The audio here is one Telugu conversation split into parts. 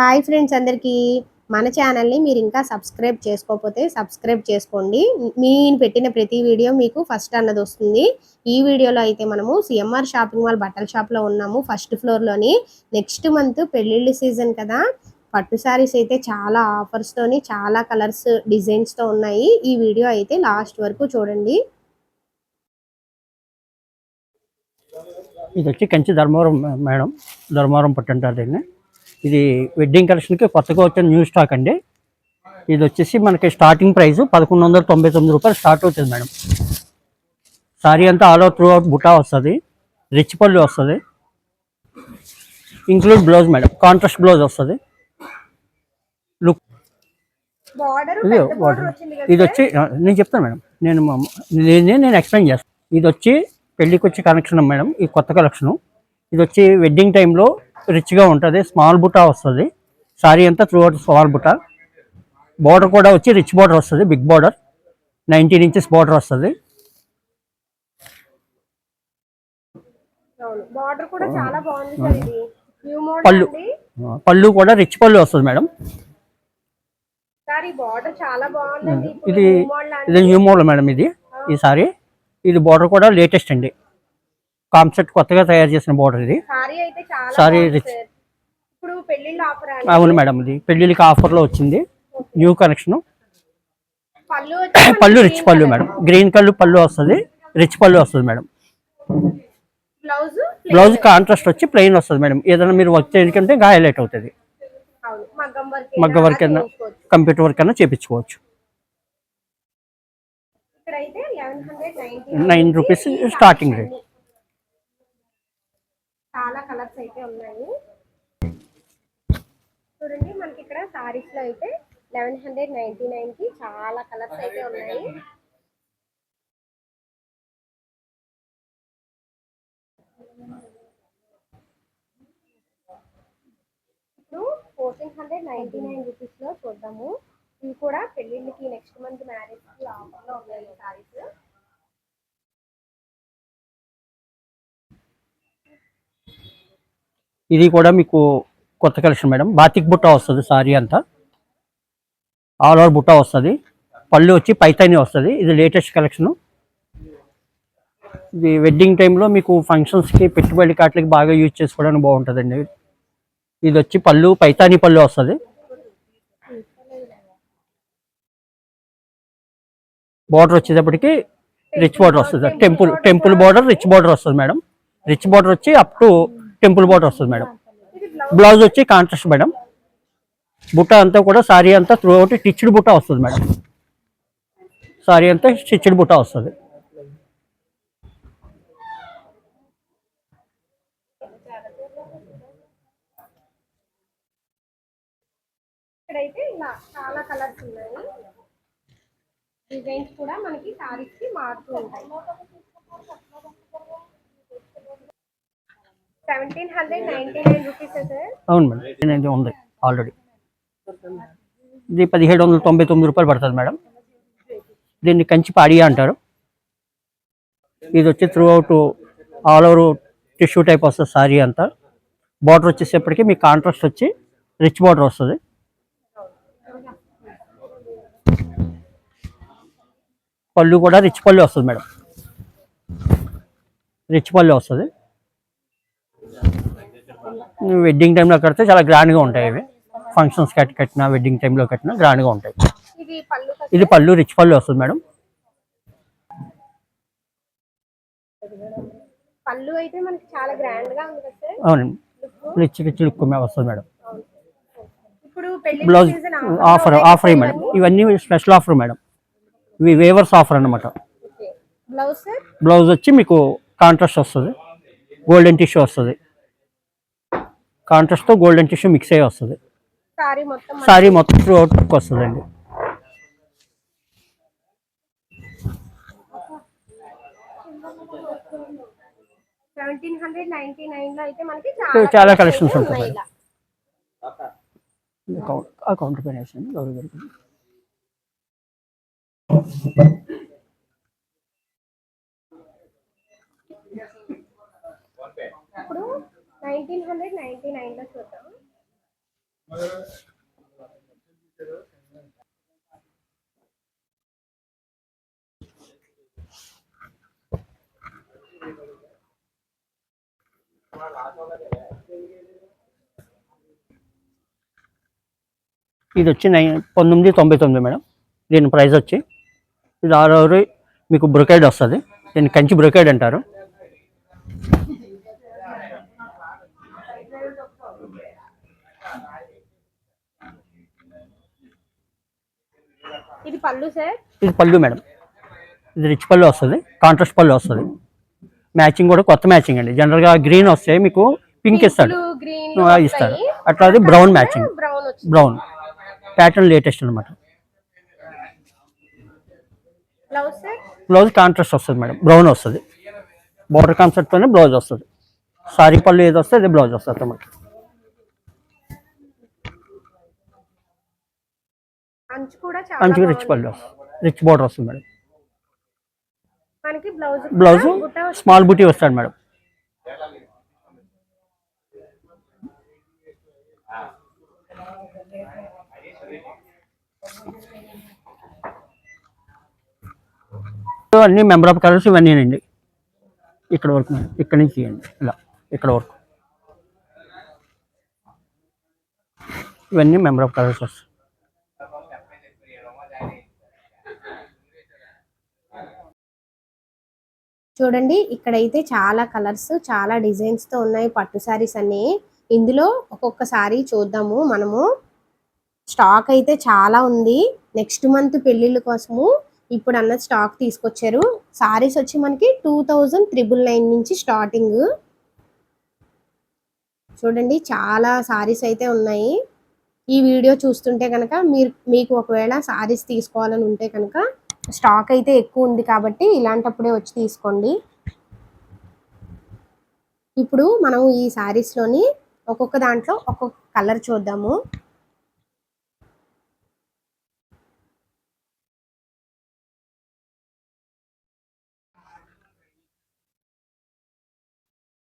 హాయ్ ఫ్రెండ్స్ అందరికీ మన ఛానల్ని మీరు ఇంకా సబ్స్క్రైబ్ చేసుకోకపోతే సబ్స్క్రైబ్ చేసుకోండి. నేను పెట్టిన ప్రతి వీడియో మీకు ఫస్ట్ అన్నది వస్తుంది. ఈ వీడియోలో అయితే మనము సిఎంఆర్ షాపింగ్ మాల్ బట్టల షాప్లో ఉన్నాము, ఫస్ట్ ఫ్లోర్లోని. నెక్స్ట్ మంత్ పెళ్ళిళ్ళ సీజన్ కదా, పట్టు శారీస్ అయితే చాలా ఆఫర్స్తోని చాలా కలర్స్ డిజైన్స్తో ఉన్నాయి. ఈ వీడియో అయితే లాస్ట్ వరకు చూడండి. ఇది వచ్చి కంచి ధర్మవరం మేడం, ధర్మవరం పట్టు అంటారు దీన్ని. ఇది వెడ్డింగ్ కలెక్షన్కి కొత్తగా వచ్చిన న్యూ స్టాక్ అండి. ఇది వచ్చేసి మనకి స్టార్టింగ్ ప్రైస్ 1199 రూపాయలు స్టార్ట్ అవుతుంది మేడం. సారీ అంతా ఆల్ ఓవర్ త్రూ అవుట్ బుటా వస్తుంది, రిచ్ పళ్ళు వస్తుంది, include blouse madam, contrast blouse వస్తుంది. లుక్ ఇది వాటర్, ఇది వచ్చి నేను చెప్తాను మేడం, నేను ఎక్స్ప్లెయిన్ చేస్తాను. ఇది వచ్చి పెళ్ళికి వచ్చి కలెక్షన్ మేడం, ఈ కొత్త కలెక్షను. ఇది వచ్చి వెడ్డింగ్ టైంలో రిచ్గా ఉంటుంది, స్మాల్ బుటా వస్తుంది. సారీ అంతా త్రూ అవుట్ స్మాల్ బుటా. బార్డర్ కూడా వచ్చి రిచ్ బార్డర్ వస్తుంది, బిగ్ బార్డర్, 19 ఇంచెస్ బార్డర్ వస్తుంది. పళ్ళు కూడా రిచ్ పళ్ళు వస్తుంది మేడం. ఇది ఇది న్యూ మోడల్ మేడం. ఈ సారీ, ఇది బార్డర్ కూడా లేటెస్ట్ అండి, కాన్సెప్ట్ కొత్తగా తయారు చేసిన బార్డర్. ఇది సారీ రిచ్. అవును మేడం, ఇది పెళ్ళిళ్ళకి ఆఫర్లో వచ్చింది న్యూ కలెక్షన్. పళ్ళు రిచ్ పళ్ళు మేడం, గ్రీన్ కలర్ పళ్ళు వస్తుంది, రిచ్ పళ్ళు వస్తుంది మేడం. బ్లౌజ్ కాంట్రాస్ట్ వచ్చి ప్లెయిన్ వస్తుంది మేడం. ఏదైనా మీరు వర్క్ చేయకంటే హైలైట్ అవుతుంది. మగ్గ వర్క్ అయినా కంప్యూటర్ వర్క్ అయినా చేయించుకోవచ్చు. 9 రూపీస్ స్టార్టింగ్ రేట్. చాలా కలర్స్ అయితే ఉన్నాయి చూడండి. మనకి ఇక్కడ సారీస్ లో అయితే 1199 కి చాలా కలర్స్ అయితే ఉన్నాయి. ఇప్పుడు 1499 రూపీస్ లో చూద్దాము. ఇవి కూడా పెళ్ళిళ్ళకి, నెక్స్ట్ మంత్ మ్యారేజ్ కి ఆఫర్ లో ఉన్నాయి సారీస్. ఇది కూడా మీకు కొత్త కలెక్షన్ మేడం. బాతిక్ బుట్ట వస్తుంది, సారీ అంతా ఆల్ ఓవర్ బుట్ట వస్తుంది. పళ్ళు వచ్చి పైతాని వస్తుంది. ఇది లేటెస్ట్ కలెక్షను. ఇది వెడ్డింగ్ టైంలో మీకు ఫంక్షన్స్కి, పెట్టుబడి కాట్లకి బాగా యూజ్ చేసుకోవడానికి బాగుంటుందండి. ఇది వచ్చి పళ్ళు పైతాని పళ్ళు వస్తుంది. బార్డర్ వచ్చేటప్పటికి రిచ్ బార్డర్ వస్తుంది, టెంపుల్ బార్డర్, రిచ్ బార్డర్ వస్తుంది మేడం. రిచ్ బార్డర్ వచ్చి అప్ టు టెంపుల్ బార్డర్ వస్తుంది మేడం. బ్లౌజ్ వచ్చి కాంట్రాస్ట్ మేడం. బుట్ట అంతా కూడా సారీ అంతా త్రూ అవుట్ స్టిచ్డ్ బుట్ట వస్తుంది మేడం. సారీ అంతా స్టిచ్డ్ బుట్ట వస్తుంది. ఇక్కడైతే ఇలా చాలా కలర్స్ ఉన్నాయి. డిజైన్స్ కూడా మనకి సారీస్ కి మారుతూ ఉంటాయి. 1799 రూపీస్ సార్. అవును మేడం, ఇది ఉంది ఆల్రెడీ. ఇది 1799 రూపాయలు పడుతుంది మేడం. దీన్ని కంచి పాడియా అంటారు. ఇది వచ్చి through out all over tissue type వస్తుంది సారీ అంతా. బార్డర్ వచ్చేసేపటికి మీకు కాంట్రాస్ట్ వచ్చి రిచ్ బార్డర్ వస్తుంది. పళ్ళు కూడా రిచ్ పళ్ళు వస్తుంది మేడం, రిచ్ పళ్ళు వస్తుంది. వెడ్డింగ్ టైంలో కడితే చాలా గ్రాండ్గా ఉంటాయి. ఇవి ఫంక్షన్స్ కట్టినా, వెడ్డింగ్ టైంలో కట్టినా గ్రాండ్గా ఉంటాయి. ఇది పళ్ళు రిచ్ పళ్ళు వస్తుంది మేడం. పళ్ళు అయితే మనకి చాలా గ్రాండ్ గా ఉంది కదా. అవునండి, రిచ్ లుక్ వస్తుంది మేడం. ఇప్పుడు బ్లౌజ్ ఆఫర్ మేడం. ఇవన్నీ స్పెషల్ ఆఫర్ మేడం. ఇవి వేవర్స్ ఆఫర్ అన్నమాట. బ్లౌజ్ వచ్చి మీకు కాంట్రాస్ట్ వస్తుంది, గోల్డెన్ టిష్యూ వస్తుంది. కాంట్రాస్ట్తో గోల్డెన్ టిష్యూ మిక్స్ అయ్యి వస్తుంది. సారీ మొత్తం త్రూ అవుట్ లుక్ వస్తుందండి. చాలా కలెక్షన్స్ ఉంటాయి. కౌంటర్ పైన వేసాను గౌరవ గారికి. ఇప్పుడు 1999 లో చూద్దాం. ఇది వచ్చి 1999 మేడం. దీని ప్రైస్ వచ్చి ఇది ఆల్ ఓవర్ మీకు బ్రొకేడ్ వస్తుంది. దీన్ని కంచి బ్రొకేడ్ అంటారు. ఇది పళ్ళు సార్. ఇది పళ్ళు మేడం. ఇది రిచ్ పళ్ళు వస్తుంది, కాంట్రాస్ట్ పళ్ళు వస్తుంది. మ్యాచింగ్ కూడా కొత్త మ్యాచింగ్ అండి. జనరల్గా గ్రీన్ వస్తే మీకు పింక్ ఇస్తాడు, ఇస్తాడు. అట్లా అది brown matching, brown pattern latest అనమాట. బ్లౌజ్ కాంట్రాస్ట్ వస్తుంది మేడం, బ్రౌన్ వస్తుంది. బోర్డర్ కాన్సెప్ట్తోనే బ్లౌజ్ వస్తుంది. సారీ పళ్ళు ఏది వస్తే అదే బ్లౌజ్ వస్తుంది అన్నమాట. అంచు రిచ్ పళ్ళు వస్తుంది, రిచ్ బోర్డర్ వస్తుంది మేడం. బ్లౌజ్ స్మాల్ బుటీ వస్తాడు మేడం. అన్ని మెంబర్ ఆఫ్ కలర్స్ ఇవన్నీనండి. ఇక్కడ వరకు మేడం, ఇక్కడ నుంచి తీయండి ఇలా ఇక్కడ వరకు ఇవన్నీ మెంబర్ ఆఫ్ కలర్స్ వస్తాయి. చూడండి ఇక్కడైతే చాలా కలర్స్, చాలా డిజైన్స్ తో ఉన్నాయి పట్టు సారీస్ అన్ని. ఇందులో ఒక్కొక్క సారీ చూద్దాము మనము. స్టాక్ అయితే చాలా ఉంది. నెక్స్ట్ మంత్ పెళ్లిళ్ళ కోసము ఇప్పుడు అన్న స్టాక్ తీసుకొచ్చారు. సారీస్ వచ్చి మనకి 2999 నుంచి స్టార్టింగ్. చూడండి చాలా సారీస్ అయితే ఉన్నాయి. ఈ వీడియో చూస్తుంటే కనుక మీకు ఒకవేళ సారీస్ తీసుకోవాలని ఉంటే కనుక స్టాక్ అయితే ఎక్కువ ఉంది కాబట్టి ఇలాంటప్పుడే వచ్చి తీసుకోండి. ఇప్పుడు మనం ఈ సారీస్లోని ఒక్కొక్క దాంట్లో ఒక్కొక్క కలర్ చూద్దాము.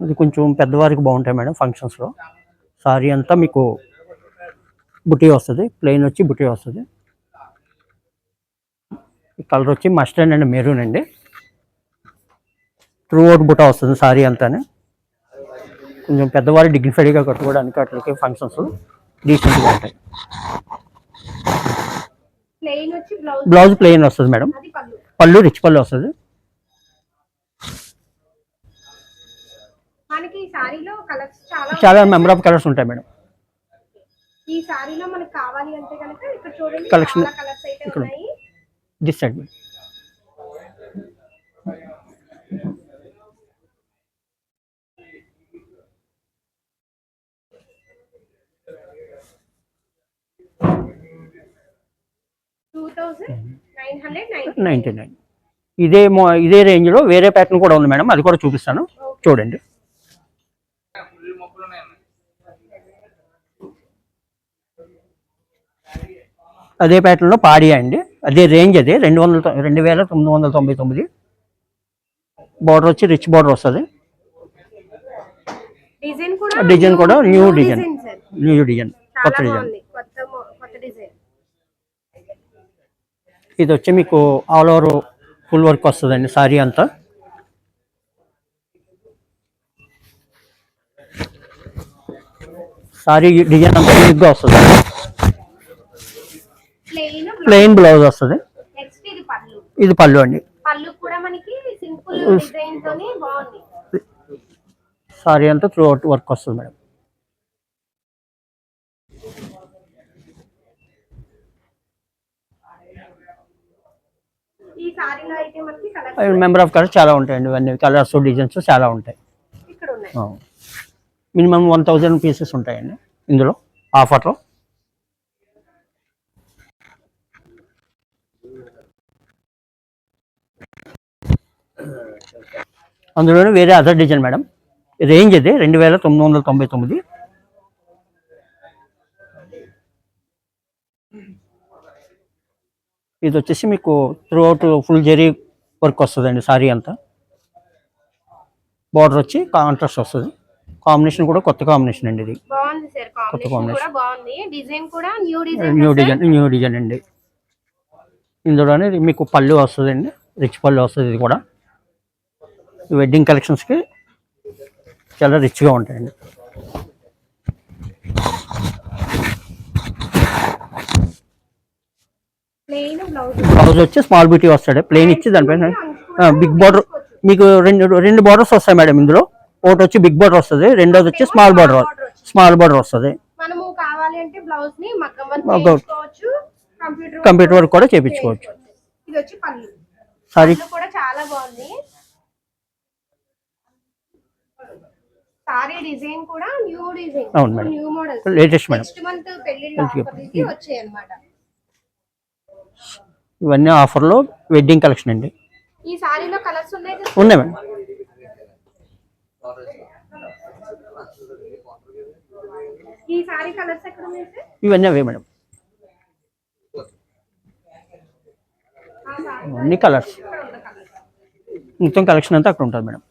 ఇది కొంచెం పెద్దవారికి బాగుంటాయి మేడం. ఫంక్షన్స్లో సారీ అంతా మీకు బుటీ వస్తుంది, ప్లెయిన్ వచ్చి బుటీ వస్తుంది. కలర్ వచ్చి మస్టర్డ్ అండ్ మెరూన్ అండి. త్రూ అవుట్ బుటా వస్తుంది సారీ అంతానే. కొంచెం పెద్దవారు డిగ్నిఫైడ్గా కట్టుకోవడానికి అట్లకి ఫంక్షన్స్ డీసెంట్గా ఉంటాయి. బ్లౌజ్ ప్లెయిన్ వస్తుంది మేడం. పళ్ళు రిచ్ పళ్ళు వస్తుంది. చాలా మెంబర్ ఆఫ్ కలర్స్ ఉంటాయి మేడం. ఈ సారీలో మనకు కావాలి అంటే కనుక ఇక్కడ చూడండి కలెక్షన్ కలర్స్ అయితే ఇక్కడ ఉన్నాయి. This side. $99. ఇదే రేంజ్లో వేరే ప్యాటర్న్ కూడా ఉంది మేడం, అది కూడా చూపిస్తాను చూడండి. అదే ప్యాటర్న్లో పాడియా అండి, అదే రేంజ్, అదే 2999. బార్డర్ వచ్చి రిచ్ బార్డర్ వస్తుంది. డిజైన్ కూడా న్యూ డిజైన్, కొత్త డిజైన్. ఇది వచ్చి మీకు ఆల్ ఓవర్ ఫుల్ వర్క్ వస్తుందండి సారీ అంతా. సారీ డిజైన్ అంతా యూనిక్గా వస్తుంది. ప్లెయిన్ బ్లౌజ్ వస్తుంది. ఇది పళ్ళు అండి. సారీ అంతా త్రూ అవుట్ వర్క్ వస్తుంది మేడం. మెంబర్ ఆఫ్ కలర్స్ చాలా ఉంటాయండి. ఇవన్నీ కలర్స్ డిజైన్స్ చాలా ఉంటాయి. మినిమం 1000 పీసెస్ ఉంటాయండి ఇందులో ఆఫర్లో. అందులోనే వేరే అదర్ డిజైన్ మేడం. రేంజ్ ఇది 2999. ఇది వచ్చేసి మీకు throughout full zari work వస్తుందండి సారీ అంతా. బార్డర్ వచ్చి కాంట్రాస్ట్ వస్తుంది, కాంబినేషన్ కూడా కొత్త కాంబినేషన్ అండి ఇది. బాగుంది సార్, కొత్త కాంబినేషన్ కాంబినేషన్, కూడా బాగుంది, డిజైన్ కూడా న్యూ న్యూ డిజైన్ అండి. ఇందులోనే మీకు పళ్ళు వస్తుందండి, రిచ్ పళ్ళు వస్తుంది. ఇది కూడా వెడ్డింగ్ కలెక్షన్స్కి చాలా రిచ్గా ఉంటాయండి. ప్లెయిన్ బ్లౌజ్ వచ్చి స్మాల్ బ్యూటీ వస్తాడు, ప్లెయిన్ ఇచ్చి దానిపైన బిగ్ బార్డర్. మీకు రెండు బార్డర్స్ వస్తాయి మేడం ఇందులో. ఒకటి వచ్చి బిగ్ బార్డర్ వస్తుంది, రెండోది వచ్చి స్మాల్ బార్డర్ వస్తుంది. మనము కావాలి అంటే బ్లౌజ్ ని మగ్గం వర్క్ చేసుకోవచ్చు, కంప్యూటర్ వర్క్ కూడా చేయించుకోవచ్చు. ఇది వచ్చి పళ్ళు. సారీ కూడా చాలా బాగుంది. సారీ డిజైన్ కూడా న్యూ డిజైన్, అవును madam, new model, latest madam. Next month పెళ్లిళ్ళకి వచ్చాయి అన్నమాట. ఇవన్నీ ఆఫర్లో వెడ్డింగ్ కలెక్షన్ అండి. ఈ సారీలో కలర్స్ ఉన్నాయి మేడం. ఈ సారీ కలర్స్ ఎక్కడ ఉన్నాయి సార్? ఇవన్నీ అవే మేడం, అన్ని కలర్స్. మొత్తం కలెక్షన్ అంతా అక్కడ ఉంటుంది మేడం.